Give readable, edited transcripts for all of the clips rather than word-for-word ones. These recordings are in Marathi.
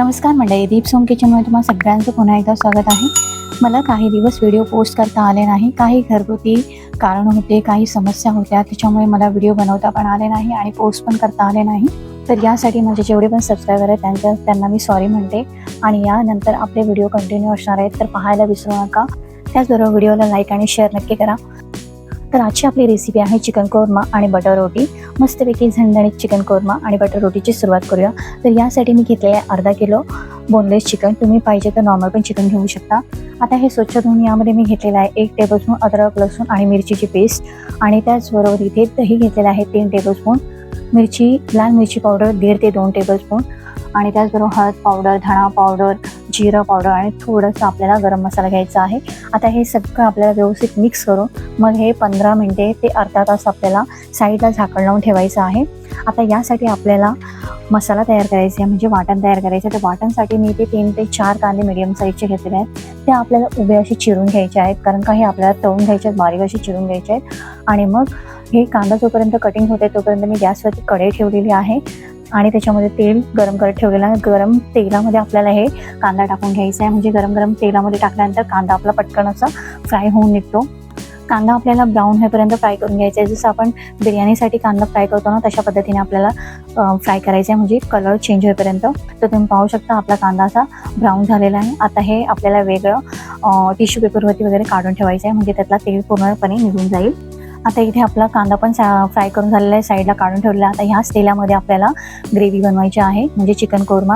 नमस्कार मंडळी, दीप्स होम किचनमध्ये तुम्हाला सगळ्यांचं पुन्हा एकदा स्वागत आहे. मला काही दिवस व्हिडिओ पोस्ट करता आले नाही. काही घरगुती कारण होते, काही समस्या होत्या, त्याच्यामुळे मला व्हिडिओ बनवता पण आले नाही आणि पोस्ट पण करता आले नाही. तर यासाठी माझे जेवढे पण सबस्क्रायबर आहेत त्यांना मी सॉरी म्हणते. आणि यानंतर आपले व्हिडिओ कंटिन्यू असणार आहेत, तर पाहायला विसरू नका. त्याचबरोबर व्हिडिओला लाईक आणि शेअर नक्की करा. तर आजची आपली रेसिपी आहे चिकन कोरमा आणि बटर रोटी. मस्तपैकी झणझणीत चिकन कोरमा आणि बटर रोटीची सुरुवात करूया. तर यासाठी मी घेतलेले आहे अर्धा किलो बोनलेस चिकन. तुम्ही पाहिजे तर नॉर्मल पण चिकन घेऊ शकता. आता हे स्वच्छ धुवून यामध्ये मी घेतलेलं आहे 1 टेबलस्पून अद्रक, लसूण आणि मिरचीची पेस्ट. आणि त्याचबरोबर इथे दही घेतलेलं आहे 3 टेबलस्पून. लाल मिरची पावडर 1.5 ते 2 टेबलस्पून. आणि त्याचबरोबर हळद पावडर, धणा पावडर, जिरं पावडर आणि थोडंसं आपल्याला गरम मसाला घ्यायचा आहे. आता हे सगळं आपल्याला व्यवस्थित मिक्स करून मग हे 15 मिनिटे ते अर्धा तास आपल्याला साईडला झाकण लावून ठेवायचं आहे. आता यासाठी आपल्याला मसाला तयार करायचा आहे, म्हणजे वाटण तयार करायचं आहे. तर वाटणसाठी मी इथे 3 ते 4 कांदे मीडियम साईजचे घेतलेले आहेत. ते आपल्याला उभे असे चिरून घ्यायचे आहेत, कारण का हे आपल्याला तळून घ्यायचे आहेत, बारीक असे चिरून घ्यायचे आहेत. आणि मग हे कांदा जोपर्यंत कटिंग होते तोपर्यंत मी गॅसवरती कढई ठेवलेली आहे आणि त्याच्यामध्ये तेल गरम करत ठेवलेलं आहे. गरम तेलामध्ये आपल्याला हे कांदा टाकून घ्यायचा आहे, म्हणजे गरम तेलामध्ये टाकल्यानंतर कांदा आपला पटकन असा फ्राय होऊन निघतो. कांदा आपल्याला ब्राऊन होईपर्यंत फ्राय करून घ्यायचा आहे. जसं आपण बिर्याणीसाठी कांदा फ्राय करतो ना, तशा पद्धतीने आपल्याला फ्राय करायचा आहे, म्हणजे कलर चेंज होईपर्यंत. तर तुम्ही पाहू शकता आपला कांदा असा ब्राऊन झालेला आहे. आता हे आपल्याला वेगळं टिश्यू पेपरवरती वगैरे काढून ठेवायचं आहे, म्हणजे त्यातला तेल पूर्णपणे निघून जाईल. आता इथे आपला कांदा पण फ्राय करून झालेला आहे, साईडला काढून ठेवलेला आहे. आता ह्याच तेलामध्ये आपल्याला ग्रेव्ही बनवायची आहे, म्हणजे चिकन कोरमा.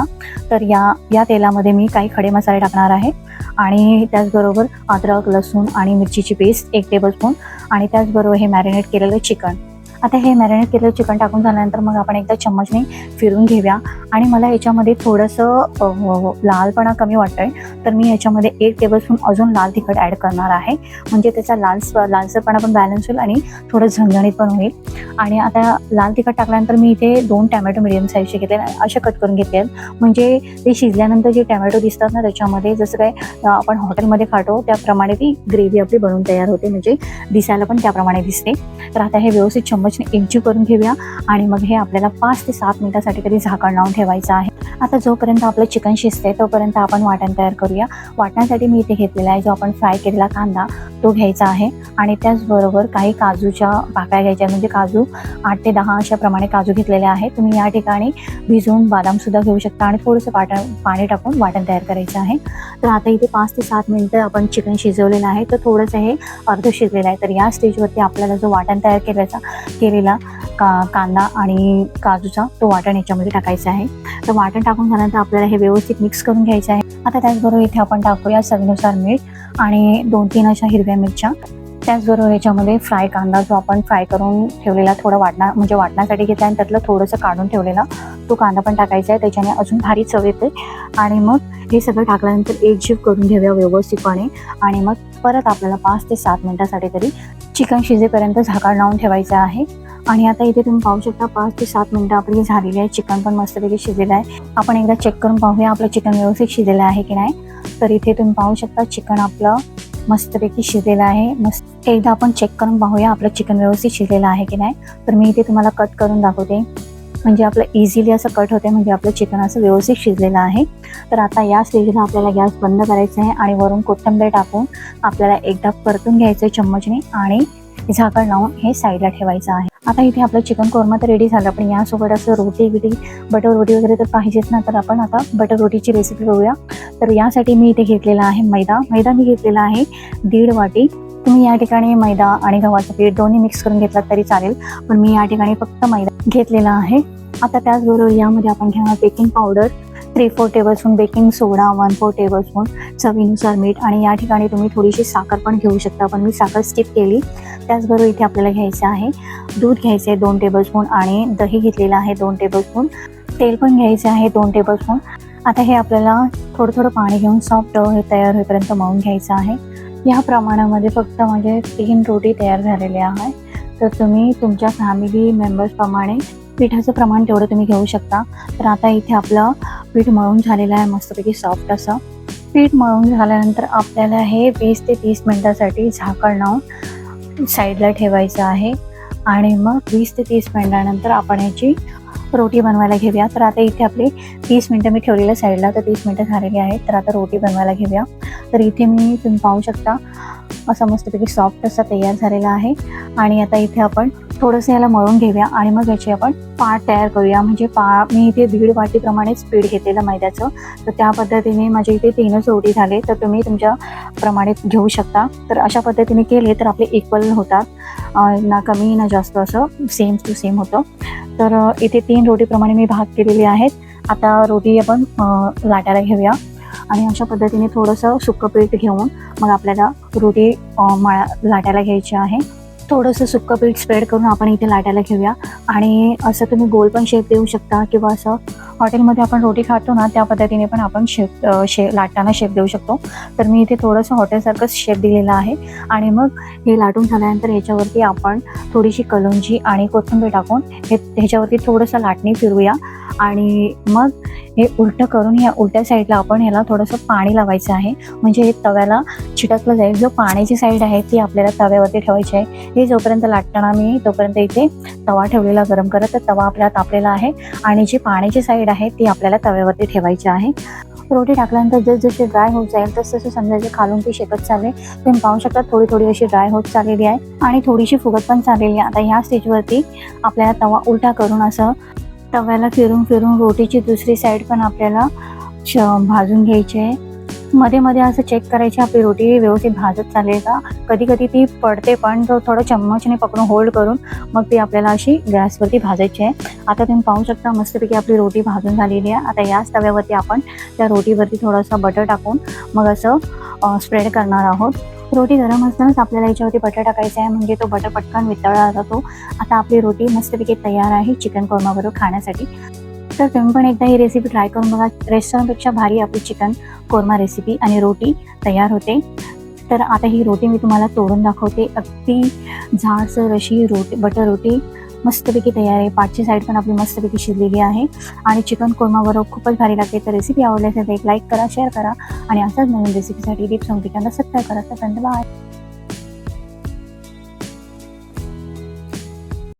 तर या तेलामध्ये मी काही खडे मसाले टाकणार आहे आणि त्याचबरोबर अद्रक, लसूण आणि मिरचीची पेस्ट 1 टेबलस्पून आणि त्याचबरोबर हे मॅरिनेट केलेलं चिकन. आता हे मॅरिनेट केलेलं चिकन टाकून झाल्यानंतर मग आपण एकदा चम्मचने फिरून घेऊया. आणि मला याच्यामध्ये थोडंसं लालपणा कमी वाटतं आहे, तर मी याच्यामध्ये 1 टेबलस्पून अजून लाल तिखट ॲड करणार आहे, म्हणजे त्याचा लालसरपणा पण बॅलन्स होईल आणि थोडं झणझणीत पण होईल. आणि आता लाल तिखट टाकल्यानंतर मी इथे 2 टॅमॅटो मीडियम साईजचे घेतले, असे कट करून घेतले आहेत, म्हणजे ते शिजल्यानंतर जे टॅमॅटो दिसतात ना, त्याच्यामध्ये जसं काय आपण हॉटेलमध्ये खातो त्याप्रमाणे ती ग्रेव्ही आपली बनवून तयार होते, म्हणजे दिसायला पण त्याप्रमाणे दिसते. तर आता हे व्यवस्थित चम्मचने एकजीव करून घेऊया आणि मग हे आपल्याला 5 ते 7 मिनिटासाठी तरी झाकण लावून ठेवायचं आहे. आता जोपर्यंत आपलं चिकन शिजते तोपर्यंत आपण वाटण तयार करूया. वाटण्यासाठी मी इथे घेतलेला आहे जो आपण फ्राय केलेला कांदा, तो घ्यायचा आहे. आणि त्याचबरोबर काही काजूच्या पाकळ्या घ्यायच्या, म्हणजे काजू 8 ते 10 अशा प्रमाणे काजू घेतलेले आहेत. तुम्ही या ठिकाणी भिजवून बदामसुद्धा घेऊ शकता आणि थोडंसं पाणी टाकून वाटण तयार करायचं आहे. तर आता इथे 5 ते 7 मिनिटं आपण चिकन शिजवलेलं आहे, तर थोडंसं हे अर्ध शिजलेलं आहे. तर या स्टेजवरती आपल्याला जो वाटण तयार केलेला कांदा आणि काजूचा तो वाटण याच्यामध्ये टाकायचा आहे. तर वाटण टाकून झाल्यानंतर आपल्याला हे व्यवस्थित मिक्स करून घ्यायचं आहे. आता त्याचबरोबर इथे आपण टाकूया चवीनुसार मीठ आणि 2-3 अशा हिरव्या मिरच्या. त्याचबरोबर याच्यामध्ये फ्राय कांदा जो आपण फ्राय करून ठेवलेला, थोडं वाटण्यासाठी घेतला आणि त्यातलं थोडंसं काढून ठेवलेला तो कांदा पण टाकायचा आहे. त्याच्याने अजून भारी चव येते. आणि मग हे सगळं टाकल्यानंतर एकजीव करून घेऊया व्यवस्थितपणे. आणि मग परत आपल्याला 5 ते 7 मिनिटासाठी तरी चिकन शिजेपर्यंत झाकण लावून ठेवायचं आहे. आणि आता इथे तुम्ही पाहू शकता 5 ते 7 मिनिटं आपली झालेली आहे. चिकन पण मस्तपैकी शिजलेलं आहे. आपण एकदा चेक करून पाहूया आपलं चिकन व्यवस्थित शिजलेलं आहे की नाही. तर इथे तुम्ही पाहू शकता चिकन आपलं मस्तपैकी शिजलेलं आहे. एकदा आपण चेक करून पाहूया आपलं चिकन व्यवस्थित शिजलेलं आहे की नाही. तर मी इथे तुम्हाला कट करून दाखवते, म्हणजे आपलं इझिली असं कट होते, म्हणजे आपलं चिकन असं व्यवस्थित शिजलेलं आहे. तर आता या स्टेजला आपल्याला गॅस बंद करायचा आहे आणि वरून कोथिंबीर टाकून आपल्याला एकदा परतून घ्यायचं आहे चम्मचने आणि झाकण लावून हे साईडला ठेवायचं आहे. आता इथे आपलं चिकन कोरमा तर रेडी झालं, पण यासोबत असं बटर रोटी वगैरे तर पाहिजेच ना. तर आपण आता बटर रोटीची रेसिपी बघूया. तर यासाठी मी इथे घेतलेला आहे मैदा मी घेतलेला आहे 1.5 वाटी. तुम्ही या ठिकाणी मैदा आणि गव्हाचं पीठ दोन्ही मिक्स करून घेतलात तरी चालेल, पण मी या ठिकाणी फक्त मैदा घेतलेला आहे. आता त्याचबरोबर यामध्ये आपण घेणार बेकिंग पावडर 3-4 टेबलस्पून, बेकिंग सोडा 1-4 टेबलस्पून, चवीनुसार मीठ. आणि या ठिकाणी तुम्ही थोडीशी साखर पण घेऊ शकता, पण मी साखर स्किप केली. त्याचबरोबर इथे आपल्याला घ्यायचं आहे दूध घ्यायचे 2 टेबलस्पून आणि दही घेतलेलं आहे 2 टेबलस्पून. तेल पण घ्यायचे आहे 2 टेबलस्पून. आता हे आपल्याला थोडं पाणी घेऊन सॉफ्ट तयार होईपर्यंत मळून घ्यायचं आहे. या प्रमाणामध्ये फक्त म्हणजे 3 रोटी तयार झालेल्या आहे. तर तुम्ही तुमच्या फॅमिली मेंबर्सप्रमाणे पिठाचं प्रमाण तेवढं तुम्ही घेऊ शकता. तर आता इथे आपलं पीठ मळून झालेलं आहे मस्तपैकी सॉफ्ट असं. पीठ मळून झाल्यानंतर आपल्याला हे 20 ते 30 मिनिटासाठी झाकण लावून साईडला ठेवायचं आहे. आणि मग 20 ते 30 मिनिटानंतर आपण याची रोटी बनवायला घेऊया. तर आता इथे आपले 30 मिनटं मी ठेवलेलं साईडला, तर 30 मिनटं झालेली आहेत. तर आता रोटी बनवायला घेऊया. तर इथे तुम्ही पाहू शकता असा मस्तपैकी सॉफ्ट असा तयार झालेला आहे. आणि आता इथे आपण थोडंसं याला मळून घेऊया आणि मग याची आपण पाट तयार करूया. म्हणजे मी इथे 1.5 वाटीप्रमाणेच पीठ घेतलेलं मैद्याचं. तर त्या पद्धतीने माझ्या इथे 3च रोटी झाले. तर तुम्ही तुमच्या प्रमाणात घेऊ शकता. तर अशा पद्धतीने केले तर आपले इक्वल होतात, ना कमी ना जास्त, असं सेम टू सेम होतं. तर इथे 3 रोटीप्रमाणे मी भाग केलेले आहेत. आता रोटी आपण लाटायला घेऊया आणि अशा पद्धतीने थोडंसं सुक्कं पीठ घेऊन मग आपल्याला रोटी लाटायला घ्यायची आहे. थोडंसं सुक्कं पीठ स्प्रेड करून आपण इथे लाटायला घेऊया. आणि असं तुम्ही गोल पण शेप देऊ शकता किंवा असं हॉटेलमध्ये आपण रोटी खातो ना त्या पद्धतीने पण आपण लाटताना शेप देऊ शकतो. तर मी इथे थोडंसं हॉटेलसारखंच शेप दिलेला आहे. आणि मग हे लाटून झाल्यानंतर ह्याच्यावरती आपण थोडीशी कलोंजी आणि कोथिंबीर टाकून ह्याच्यावरती थोडंसं लाटणी फिरवूया. आणि मग हे उलटं करून ह्या उलट्या साईडला आपण ह्याला थोडंसं पाणी लावायचं आहे. म्हणजे हे तव्याला चिटकलं जाईल. जो पाण्याची साईड आहे ती आपल्याला तव्यावरती ठेवायची आहे. हे जोपर्यंत लाटताना मी तोपर्यंत इथे तवा ठेवलेला गरम करत. तर तवा आपल्याला तापलेला आहे आणि जी पाण्याची साईड आहे ती आपल्याला तव्यावरती ठेवायची आहे. रोटी टाकल्यानंतर जसजशी ड्राय होत जाईल तसं समजायचं खालून ती शेकत चालले. तुम्ही पाहू शकता थोडी थोडी अशी ड्राय होत चाललेली आहे आणि थोडीशी फुगत पण चाललेली आहे. आता ह्या स्टेजवरती आपल्याला तवा उलटा करून असं तव्याला फिरून फिरून रोटीची दुसरी साईड पण आपल्याला भाजून घ्यायची आहे. मध्ये मध्ये असं चेक करायची आपली रोटी व्यवस्थित भाजत चालेल का. कधी कधी ती पडते पण तो थोडं चम्मचने पकडून होल्ड करून मग ती आपल्याला अशी गॅसवरती भाजायची आहे. आता तुम्ही पाहू शकता मस्तपैकी आपली रोटी भाजून झालेली आहे. आता याच तव्यावरती आपण त्या रोटीवरती थोडासा बटर टाकून मग असं स्प्रेड करणार आहोत. रोटी गरम असतानाच आपल्याला याच्यावरती बटर टाकायचा आहे, म्हणजे तो बटर पटकन वितळला जातो. आता आपली रोटी मस्तपैकी तयार आहे चिकन कोर्माबरोबर खाण्यासाठी. तर तुम्ही पण एकदा ही रेसिपी ट्राय करून बघा. रेस्टॉरंटपेक्षा भारी आपली चिकन कोरमा रेसिपी आणि रोटी तयार होते. तर आता ही रोटी मी तुम्हाला तोडून दाखवते. अगदी झाडसर अशी रोटी बटर रोटी मस्तपैकी तयार आहे. पाठची साईड पण आपली मस्तपैकी शिजलेली आहे आणि चिकन कोर्माबरोबर खूपच भारी लागते. तर रेसिपी आवडली असेल तर एक लाईक करा, शेअर करा आणि अशाच नवीन रेसिपीसाठी टिप्स किचनला सबस्क्राईब करा. तर बाय.